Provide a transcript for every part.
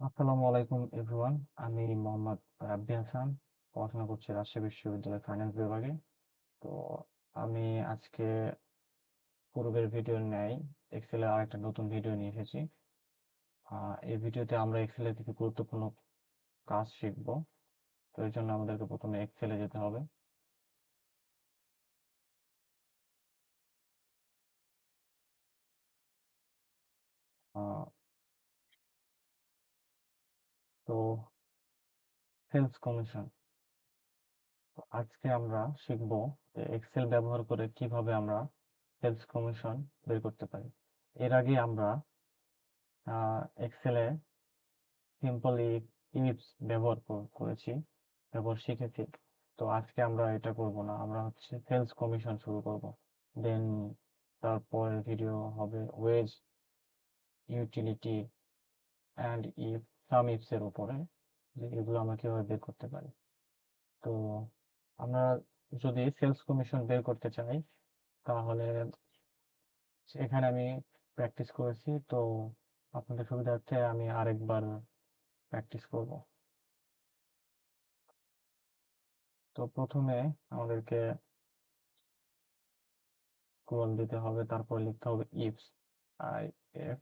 আসসালামু আলাইকুম এভরিওয়ান। আমি মোহাম্মদ রাব্বি হাসান, পড়াশোনা করছি রাজশাহী বিশ্ববিদ্যালয় ফাইন্যান্স বিভাগে। তো আমি আজকে পূর্বের ভিডিওর ন্যায় এক্সেলের আরেকটা নতুন ভিডিও নিয়ে এসেছি। এই ভিডিওতে আমরা এক্সেলের কিছু গুরুত্বপূর্ণ কাজ শিখব। তো এর জন্য আমাদেরকে প্রথমে এক্সেলে যেতে হবে। আহ, তো সেলস কমিশন। তো আজকে আমরা শিখব যে এক্সেল ব্যবহার করে কিভাবে আমরা সেলস কমিশন বের করতে পারি। এর আগে আমরা এক্সেলে সিম্পলি ইলিপস ব্যবহার করেছি, ব্যবহার শিখেছি। তো আজকে আমরা এটা করব না, আমরা হচ্ছে সেলস কমিশন শুরু করব। দেন তারপরের ভিডিও হবে ways, utility and if, some ifs এর উপরে, যে এগুলো আমরা কিভাবে বের করতে পারি। তো আমরা যদি সেলস কমিশন বের করতে চাই তাহলে এখানে আমি প্র্যাকটিস করেছি, তো আপনাদের সুবিধার্থে আমি আরেকবার প্র্যাকটিস করব। তো প্রথমে আমাদেরকে কোলন দিতে হবে, তারপর লিখতে হবে ifs, I F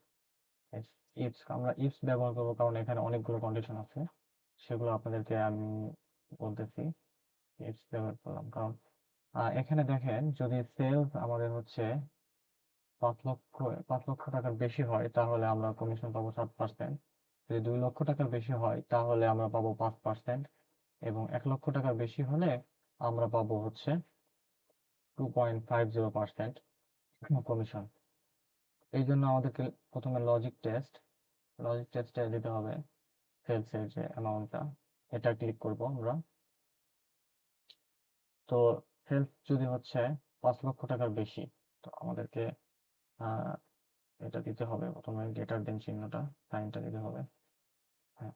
S. Ifs আমরা ইফস ব্যবহার করবো কারণ এখানে অনেকগুলো কন্ডিশন আছে, সেগুলো আপনাদেরকে আমি বলতেছি। ইফস ব্যবহার করলাম কারণ এখানে দেখেন, যদি সেলস আমাদের হচ্ছে 5 লক্ষ 5 লক্ষ টাকার বেশি হয় তাহলে আমরা কমিশন পাবো 7%। যদি 2 লক্ষ টাকার বেশি হয় তাহলে আমরা পাবো 5%। এবং 1 লক্ষ টাকার বেশি হলে আমরা পাবো হচ্ছে 2.50% কমিশন। এই জন্য আমাদেরকে প্রথমে লজিক টেস্টে দিতে হবে সেলসের যে অ্যামাউন্টটা, এটা ক্লিক করব আমরা। তো সেলস যদি হচ্ছে 5 লক্ষ টাকার বেশি, তো আমাদেরকে আহ, এটা দিতে হবে, প্রথমে গ্রেটার দেন চিহ্নটা, সাইনটা দিতে হবে। হ্যাঁ,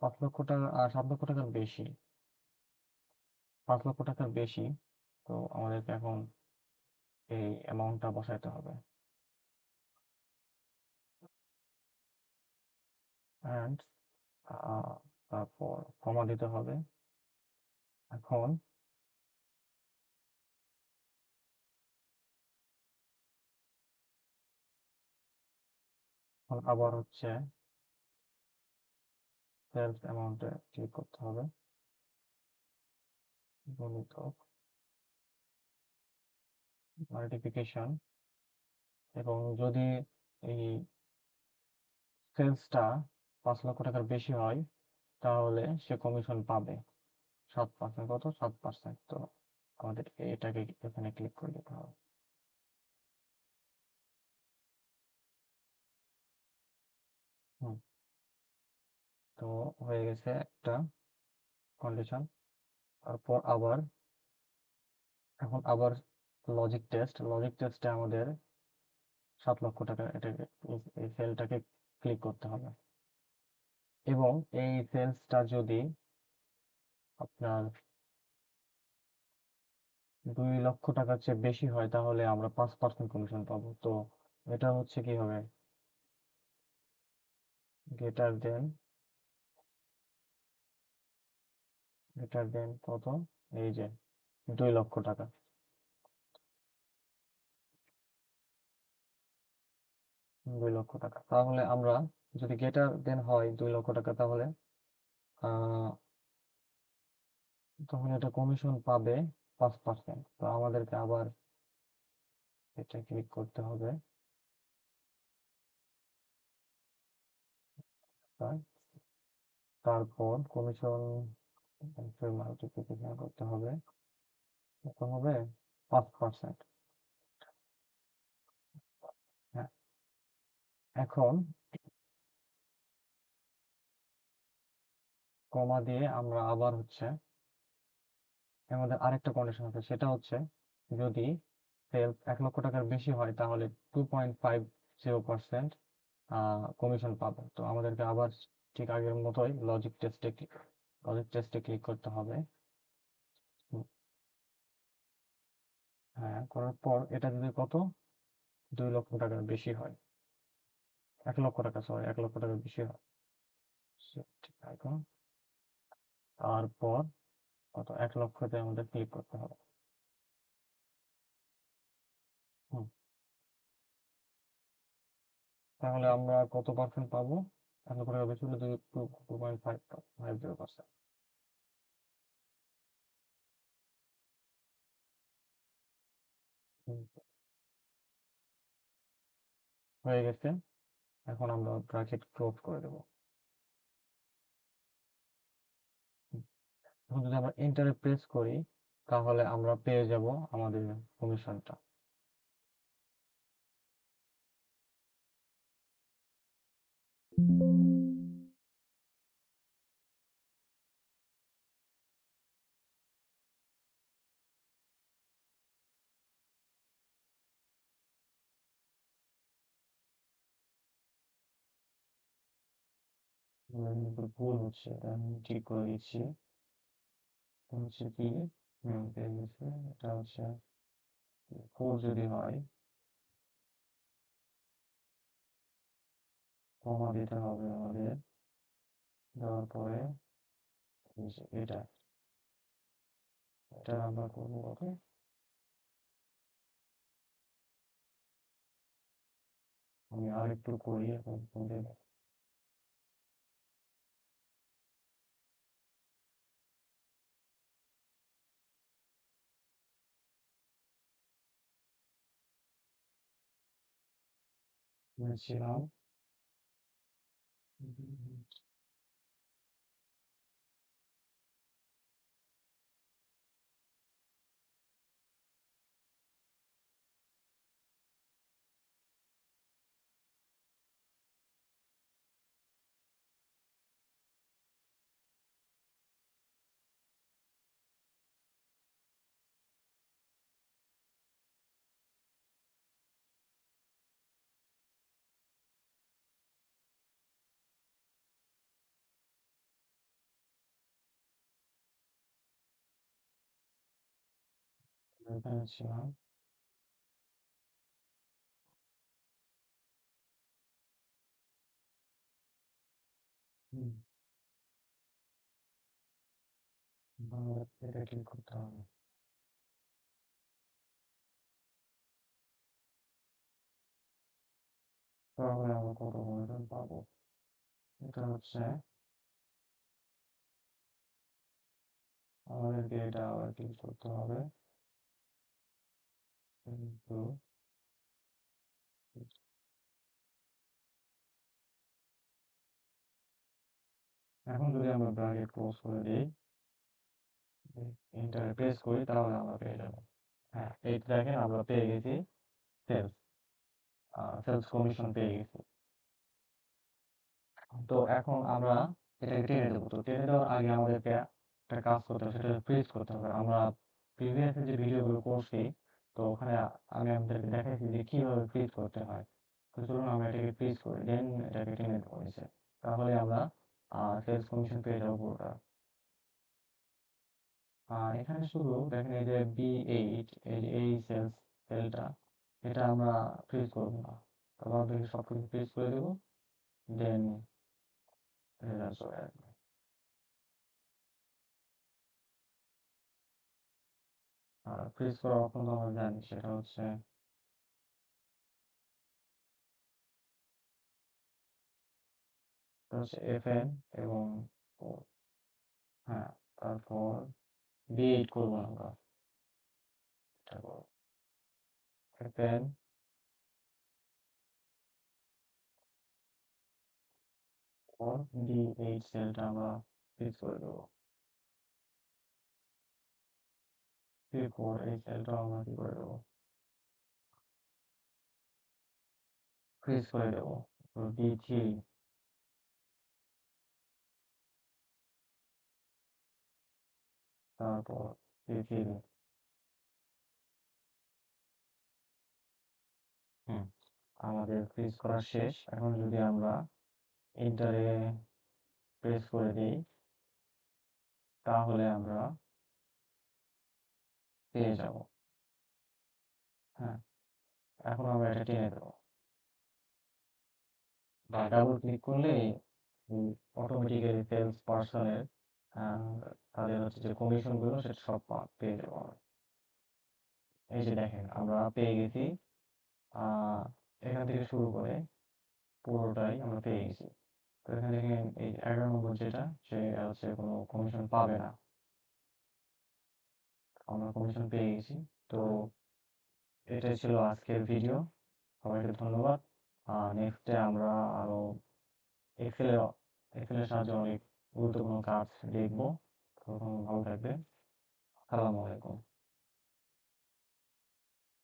5 লক্ষ টাকা 7 লক্ষ টাকার বেশি, 5 লক্ষ টাকার বেশি। তো আমাদেরকে এখন এই অ্যামাউন্টটা বসাইতে হবে অ্যান্ড তারপর কমা দিতে হবে। এখন আবার হচ্ছে সেলস অ্যামাউন্টে ক্লিক করতে হবে, গুণিতক মাল্টিপ্লিকেশন। এবং যদি এই সেলসটা 5 লক্ষ টাকার বেশি হয় তাহলে সে কমিশন পাবে 7%। কত? 7%। তো আমাদের এটাকে এখানে ক্লিক করে দিতে হবে। হুম, তো হয়ে গেছে একটা কন্ডিশন। তারপর আবার এখন আবার লজিক টেস্টে আমাদের 7 লক্ষ টাকা এটাকে, এই সেলটাকে ক্লিক করতে হবে। এবং এই সেলসটা যদি আপনার 2 লক্ষ টাকার চেয়ে বেশি হয় তাহলে আমরা 5% কমিশন পাবো। তো এটা হচ্ছে কি হবে, গ্রেটার দেন, কত, এই যে 2 লক্ষ টাকা। 2 লক্ষ টাকা তাহলে আমরা, যদি গ্রেটার দেন হয় 2 লক্ষ টাকা তাহলে আহ তখন এটা কমিশন পাবে 5%। তো আমাদেরকে আবার এটা ক্লিক করতে হবে। তারপর কমিশন মাল্টিপ্লিকেশন করতে হবে, কত হবে, 5%। হ্যাঁ, এখন কমা দিয়ে আমরা আবার হচ্ছে, আমাদের আরেকটা কন্ডিশন আছে, সেটা হচ্ছে যদি সেলস 1 লক্ষ টাকার বেশি হয় তাহলে 2.50% কমিশন পাবো। তো আমাদেরকে আবার ঠিক আগের মতোই লজিক টেস্টে ক্লিক করতে হবে। হুম, হ্যাঁ, করার পর এটা যদি কত, 2 লক্ষ টাকার বেশি হয় 1 লক্ষ টাকা, সরি 1 লক্ষ টাকা বেশি হয়। এখন তারপর কত 1 লক্ষতে আমাদের ক্লিক করতে হবে। হুম, তাহলে আমরা কত পার্সেন্ট পাবো? 1 লক্ষ টাকা বেশি হলে 2.50%। হয়ে গেছে। এখন আমরা ব্র্যাকেট ক্লোজ করে দেবো। এখন যদি আমরা এন্টারে প্রেস করি তাহলে আমরা পেয়ে যাব আমাদের কমিশনটা। ভুল হচ্ছে, এটা আমি ঠিক করে দিচ্ছি। এটা হচ্ছে কি, পেয়ে গেছে। এটা হচ্ছে 4 যদি হয়, কমা দিতে হবে আমাদের। দেওয়ার পরে এই যে এটা আমরা করবো কত? আমি আরেকটু করি এখন ছিলাম। এখানে ছিলাম। এটা ক্লিক করতে হবে। তাহলে আমরা কত কমিশন পাবো? এটা হচ্ছে আমাদেরকে এটা আবার ক্লিক করতে হবে। কিন্তু এখন যদি আমরা ব্র্যাকেট ক্লোজ করে দিই, এন্টার প্রেস করি তাহলে আমরা পেয়ে যাবো। হ্যাঁ, এই দেখেন আমরা পেয়ে গেছি সেলস, সেলস কমিশন পেয়ে গেছি। তো এখন আমরা এটাকে টেনে দেবো। তো টেনে দেওয়ার আগে আমাদেরকে একটা কাজ করতে হবে, সেটা ফ্রিজ করতে হবে। আমরা প্রিভিয়াস যে ভিডিওগুলো করছি, তো ওখানে আমি আপনাদেরকে দেখাইছি যে কিভাবে ফ্রিজ করতে হয়। তো চলুন আমরা এটাকে ফ্রিজ করি, দেন এটাকে টেনে দেবো নিচে। তাহলে আমরা সেলস কমিশন পেয়ে যাবো পুরোটা। এখানে শুধু দেখেন এই যে B8, এই সেলটা, এটা আমরা ফ্রিজ করবো না। তারপর আপনাকে সবকিছু ফ্রিজ করে দেবো, দেন রেজাল্ট চলে আসবে। আর ফ্রিজ করার অপশন তো আমরা জানি, সেটা হচ্ছে FN এবং ও, হ্যাঁ, তারপর B8 করবো না আমরা, এটা করবো FN or D8 সেলটা আমরা ফ্রিজ করে দেবো। C4 এই সেলটা আমরা কি করে দেবো, ফ্রিজ করে দেবো। তো B3, তারপর C3। হুম, আমাদের ফ্রিজ করা শেষ। এখন যদি আমরা এন্টারে প্রেস করে দিই তাহলে আমরা পেয়ে যাব। হ্যাঁ, এখন আমরা এটা টেনে দেবো। বা ডাবল ক্লিক করলে অটোমেটিক্যালি সেলস পার্সনের তাদের হচ্ছে যে কমিশনগুলো সেটা সব পেয়ে যাবো আমরা। এই যে দেখেন আমরা পেয়ে গেছি, এখান থেকে শুরু করে পুরোটাই আমরা পেয়ে গেছি। তো এখানে দেখেন এই 11 নম্বর যেটা, সে হচ্ছে কোনো কমিশন পাবে না, আমরা কমিশন পেয়ে গেছি। তো এটাই ছিল আজকের ভিডিও, সবাইকে ধন্যবাদ। নেক্সটে আমরা আরো এক্সেলের এক্সেলের সাহায্যে অনেক গুরুত্বপূর্ণ কাজ দেখবো। তখন ভালো থাকবেন। আসসালামু আলাইকুম।